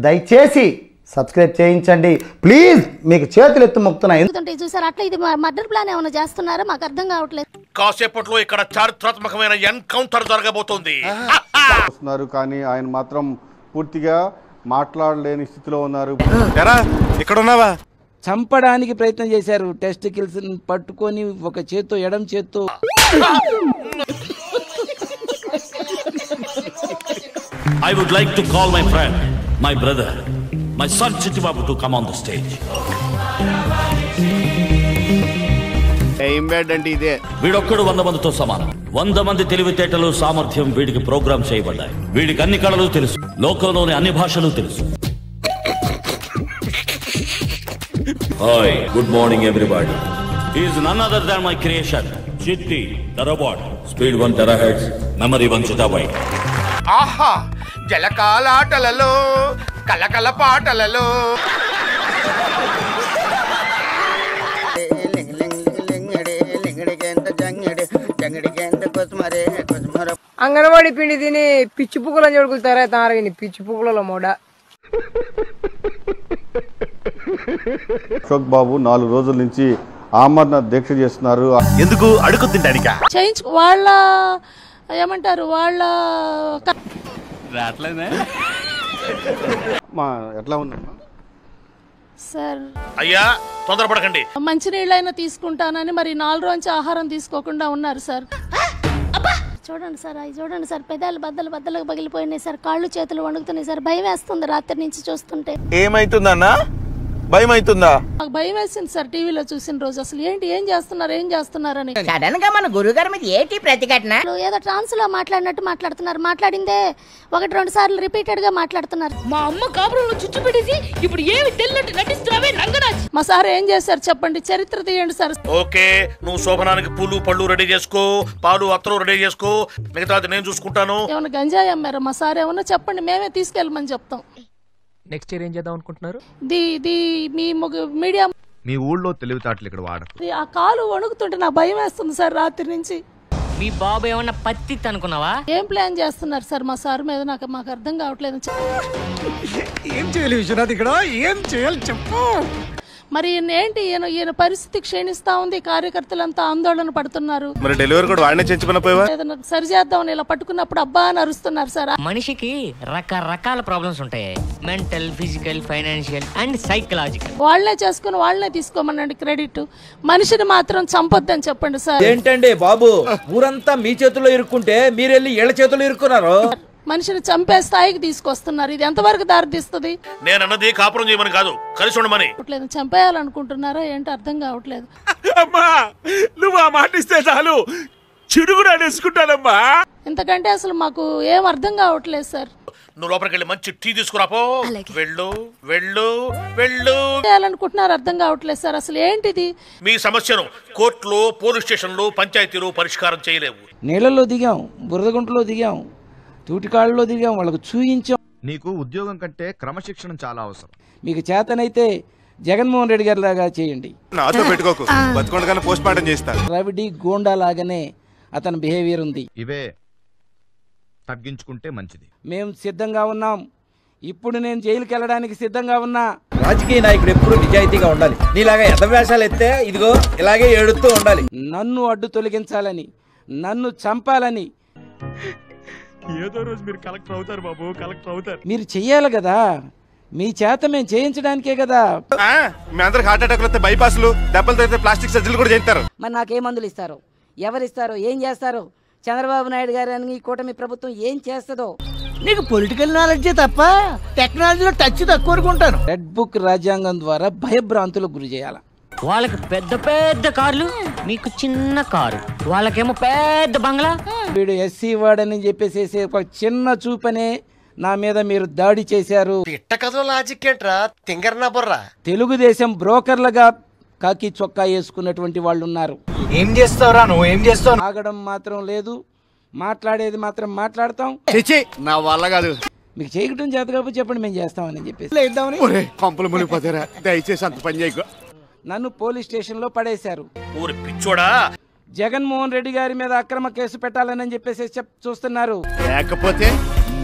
దయచేసి సబ్స్క్రైబ్ చేయించండి ప్లీజ్, మీకు చేతులు ఎత్తు మొక్కుతున్నాయి. చూసారు అట్లా ఇది మర్డర్ ప్లాన్ ఏమైనా చేస్తున్నారా మాకు అర్థం కావట్లేదు. కాసేపట్లో ఇక్కడ చారిత్రాత్మకమైన ఎన్కౌంటర్ జరగబోతోంది. కానీ ఆయన మాత్రం పూర్తిగా మాట్లాడలేని స్థితిలో ఉన్నారు. ఇక్కడ ఉన్నావా? చంపడానికి ప్రయత్నం చేశారు. టెస్ట్ కిల్స్ పట్టుకొని ఒక చేత్తో ఎడం చేత్తో. I would like to call my friend, my brother, my son Chittibabu to come on the stage. వీడొక్కడు 100 మందితో సమానం. 100 మంది తెలివితేటలు సామర్థ్యం వీడికి ప్రోగ్రామ్ చేయబడ్డాయి. వీడికి అన్ని కళలు తెలుసు, లోకంలోని అన్ని భాషలు తెలుసు. Hi, good morning everybody. He is none other than my creation, Chitti, the robot. Speed 1 terahertz, memory 1 zettabyte. ఆహా, జలకాలాటలలో కలకల పాటలలో అంగన్వాడి పిండి తిని పిచ్చి పువ్వులని జోడుకుతారా తారగిని పిచ్చి పువ్వులలో మోడ. అశోక్ బాబు 4 రోజుల నుంచి ఆమరణ దీక్ష చేస్తున్నారు. ఎందుకు? అడుగు తింటానికా? చేయించు వాళ్ళ ఏమంటారు వాళ్ళ ఎట్లా ఉందమ్మా సార్? అయ్యా తొందరపడకండి. మంచినీళ్ళైనా తీసుకుంటానని మరి 4 రోజు ఆహారం తీసుకోకుండా ఉన్నారు సార్. చూడండి సార్, అవి చూడండి సార్, పెదాలు బద్దలు పగిలిపోయినాయి సార్, కాళ్ళు చేతులు వణుకుతున్నాయి సార్. భయం వేస్తుంది రాత్రి నుంచి చూస్తుంటే. ఏమైతుందన్నా? భయం అవుతుందా? నాకు భయం వేసింది సార్ టీవీలో చూసిన రోజు. అసలు ఏం చేస్తున్నారని. సడన్ గా మన గురుగారి మీద ఏంటి ప్రతిఘటన? ఏదో ట్రాన్స్ లో మాట్లాడినట్టు మాట్లాడుతున్నారు. మాట్లాడిందే 1-2 సార్లు రిపీటెడ్ గా మాట్లాడుతున్నారు. మా అమ్మ కాపురంలో చుచ్చు పెట్టేసి ఇప్పుడు ఏమి తెలియనట్టు నటిస్తున్నావే నంగనాచి. మా సార్ ఏం చేశారు చెప్పండి, చరిత్ర తీయండి సార్. ఓకే, నువ్వు శోభనానికి పూలు పళ్ళు రెడీ చేసుకో, పాలు అత్తరు రెడీ చేసుకో, మిగతాది నేను చూసుకుంటాను. ఏమన్నా గంజాయి అమ్మారా మా సార్? ఏమన్నా చెప్పండి, మేమే తీసుకెళ్ళమని చెప్తాం. నెక్స్ట్ ఇయర్ ఏం చేద్దాం అనుకుంటున్నారు? మీడియా మీ ఊళ్ళో తెలివితేటలు ఇక్కడ వాడరు. ఆ కాలు వణుకుతుంటే నాకు భయం వేస్తుంది సార్ రాత్రి నుంచి. మీ బాబు ఏమన్నా పత్తి అనుకున్నావా? ఏం ప్లాన్ చేస్తున్నారు సార్ మా సార్ మీద? మాకు అర్థం కావట్లేదు. ఏం చేయాలి విశ్వనాథ్ ఇక్కడ? ఏం చేయాలి చెప్పు. మరి ఏంటి ఈయన పరిస్థితి క్షీణిస్తా ఉంది. కార్యకర్తలంతా ఆందోళన పడుతున్నారు. మరి డెలివరీ కూడా వాడినే చేయించుకున్నా ఏదైనా సరి చేద్దామని ఇలా పట్టుకున్నప్పుడు అబ్బా అని అరుస్తున్నారు సార్. మనిషికి రకరకాల ప్రాబ్లమ్స్ ఉంటాయి, mental, physical, financial and psychological. వాళ్ళనే చేసుకుని వాళ్ళనే తీసుకోమనండి క్రెడిట్. మనిషిని మాత్రం చంపొద్దని చెప్పండి సార్. ఏంటండి బాబు, ఊరంతా మీ చేతుల్లో ఇరుక్కుంటే మీరెళ్ళి ఏళ్ల చేతుల్లో ఇరుక్కున్నారు. మనిషిని చంపే స్థాయికి తీసుకొస్తున్నారు. ఇది ఎంతవరకు దారితీస్తుంది? నేను అన్నది కాపురం చేయమని కాదు, కలిసి ఉండమని. చంపేయాలనుకుంటున్నారా ఏంటి అర్థం కావట్లేదు. అమ్మా, నువ్వు ఆ మాట ఇస్తే చాలు, చిడుగుడు అనేసుకుంటానమ్మా. ఇంతకంటే అసలు మాకు ఏం అర్థం కావట్లేదు సార్. నువ్వు లోపలికి వెళ్ళి మంచి టీ తీసుకురాపో. వెళ్ళు వెళ్ళు వెళ్ళు. చేయాలనుకుంటున్నారు అర్థం కావట్లేదు సార్. అసలు ఏంటిది? మీ సమస్యను కోర్టులో, పోలీస్ స్టేషన్లో, పంచాయతీలో పరిష్కారం చేయలేవు. నీళ్ళలో దిగాం, బురదగుంటలో దిగాం, తూటికాళ్ళలో దిగాం, వాళ్ళకు చూయించాం. నీకు ఉద్యోగం కంటే క్రమశిక్షణ చాలా అవసరం. మీకు చేతనైతే జగన్మోహన్ రెడ్డి గారి లాగా చేయండి. నాతో పెట్టుకోకు, బతుకుండగానే పోస్ట్ మార్టం చేస్తాను. రవిడి గోండా లాగానే అతని బిహేవియర్ ఉంది. ఇవే తగ్గించుకుంటే మంచిది. మేము సిద్ధంగా ఉన్నాం. ఇప్పుడు నేను జైలుకి వెళ్ళడానికి సిద్ధంగా ఉన్నా. రాజకీయ నాయకుడు ఎప్పుడు నిజాయితీగా ఉండాలి. నీలాగా ఎదవేషాలు ఎత్తే ఇదిగో ఇలాగే ఏడుస్తూ ఉండాలి. నన్ను అడ్డు తొలగించాలని, నన్ను చంపాలని ఏదో రోజు మీరు కలెక్టర్ అవుతారు బాబు, కలెక్టర్ అవుతారు. మీరు చెయ్యాలి కదా. మీ చేత మేము చేయించడానికే కదా. మీ అందరికి హార్ట్ అటాక్ వస్తే బైపాస్లు, దెబ్బలు తగిలితే ప్లాస్టిక్ సర్జరీలు కూడా చేస్తారు. మరి నాకే మందులు ఇస్తారు? ఎవరిస్తారు? ఏం చేస్తారు? చంద్రబాబు నాయుడు గారు అని కూటమి ప్రభుత్వం ఏం చేస్తుందో? నీకు పొలిటికల్ నాలెడ్జే తప్ప టెక్నాలజీలో టచ్ తక్కువ అనుకుంటాను. రెడ్ బుక్ రాజ్యాంగం ద్వారా భయభ్రాంతులకు గురి చేయాల. వాళ్ళకి పెద్ద పెద్ద కార్లు, మీకు చిన్న కారు. వాళ్ళకేమో పెద్ద బంగ్లా. వీడు ఎస్సీ వాడని చెప్పేసి ఒక చిన్న చూపనే నా మీద మీరు దాడి చేశారు. తెలుగుదేశం బ్రోకర్లుగా కాకి చొక్కా వేసుకున్నటువంటి వాళ్ళు ఉన్నారు. ఏం చేస్తావురా నువ్వు? ఏం చేస్తావు? ఆగడం మాత్రం లేదు, మాట్లాడేది మాత్రం మాట్లాడతాం. నా వల్ల కాదు. మీకు చేయటం చేత కాబట్టి చెప్పండి, మేము చేస్తామని చెప్పేసి దయచేసి అంత పని చేయకు. నన్ను పోలీస్ స్టేషన్ లో పడేశారు. ఊరి పిచ్చోడా, జగన్మోహన్ రెడ్డి గారి మీద అక్రమ కేసు పెట్టాలని చెప్పేసి చూస్తున్నారు. లేకపోతే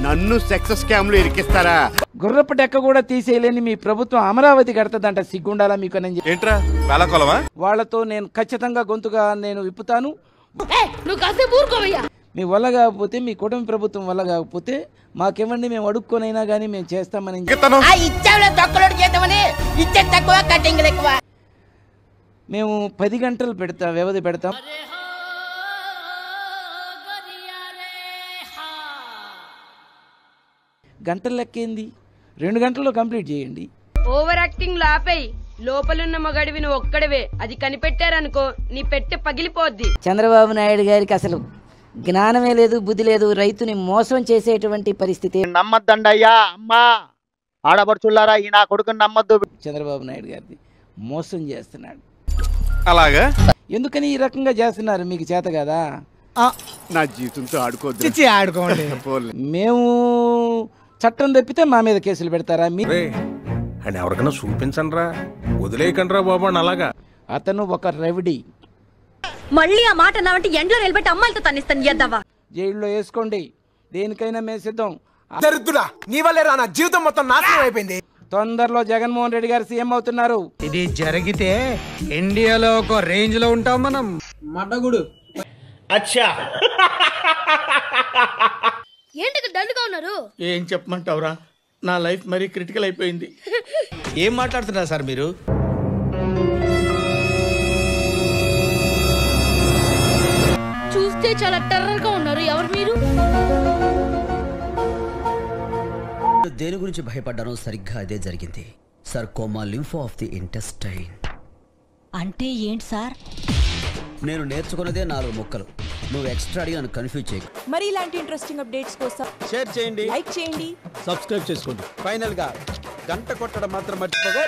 నన్ను సెక్స్ స్కామ్ లో ఇరికిస్తారా? గుర్రపు డెక్క కూడా తీసేయలేని మీ ప్రభుత్వం అమరావతి కడతదంట. సిగ్గుండాలా మీకు? ఏంట్రా వేళకోలమా? వాళ్ళతో నేను ఖచ్చితంగా గొంతుగా నేను విప్పుతాను. మీ వల్ల కాకపోతే, మీ కుటుంబ ప్రభుత్వం వల్ల కాకపోతే మాకేమండి, మేము అడుక్కొనైనా కానీ మేము చేస్తామని. మేము 10 గంటలు పెడతాం, వ్యవధి పెడతాం. గంటల లెక్కేంది? 2 గంటల్లో కంప్లీట్ చేయండి. ఓవర్ యాక్టింగ్ లాపై లోపలున్న మగడివి నువ్వు ఒక్కడవే. అది కనిపెట్టారనుకో నీ పెట్టె పగిలిపోద్ది. చంద్రబాబు నాయుడు గారికి అసలు జ్ఞానమే లేదు, బుద్ధి లేదు. రైతుని మోసం చేసేటువంటి పరిస్థితి. నమ్మద్దండయ్యా అమ్మా, ఆడబడుచుల్లారా, ఈ నా కొడుకుని నమ్మద్దు. చంద్రబాబు నాయుడు గారిని మోసం చేస్తున్నాడు. అలాగా? ఎందుకని ఈ రకంగా చేస్తున్నారు? మీకు చేత కదా? నా జీవితంతో ఆడుకోవద్దు. మేము చట్టం తప్పితే మా మీద కేసులు పెడతారా? అని ఎవరికైనా చూపించండి రా, వదిలేయకండి రా బాబు. అలాగా అతను ఒక రౌడీ. మళ్ళీ ఆ మాట నావంటి ఎండ్లో నిలబెట్టి అమ్మాయిలతో తనిస్తాను ఎద్దవా. జైల్లో వేసుకోండి, దేనికైనా మేము సిద్ధం. నీ వల్లే రా నా జీవితం మొత్తం నాశనం అయిపోయింది. తొందరలో జగన్మోహన్ రెడ్డి గారు సీఎం అవుతున్నారు. ఇది జరిగితే ఇండియాలో ఒక రేంజ్ లో ఉంటాం మనం. మడ్డగుడు. అచ్చా, ఏంటి డల్గా ఉన్నారు? ఏం చెప్పమంటావురా, నా లైఫ్ మరీ క్రిటికల్ అయిపోయింది. ఏం మాట్లాడుతున్నారు సార్ మీరు? చూస్తే చాలా టెర్రర్ గా ఉన్నారు. ఎవరు మీరు? దేని గురించి భయపడ్డానో సరిగ్గా అదే జరిగింది. Sarcoma lympho of the intestine. అంటే ఏంటి సార్? నేను నేర్చుకున్నదే 4 ముక్కలు. నువ్వు ఎక్స్ట్రా అడిగి నన్ను కన్ఫ్యూజ్ చేయకు. మరి ఇలాంటి ఇంట్రెస్టింగ్ అప్డేట్స్ కోసం షేర్ చేయండి, లైక్ చేయండి, సబ్స్క్రైబ్ చేసుకోండి. ఫైనల్ గా గంట కొట్టడం మాత్రం మర్చిపోగా.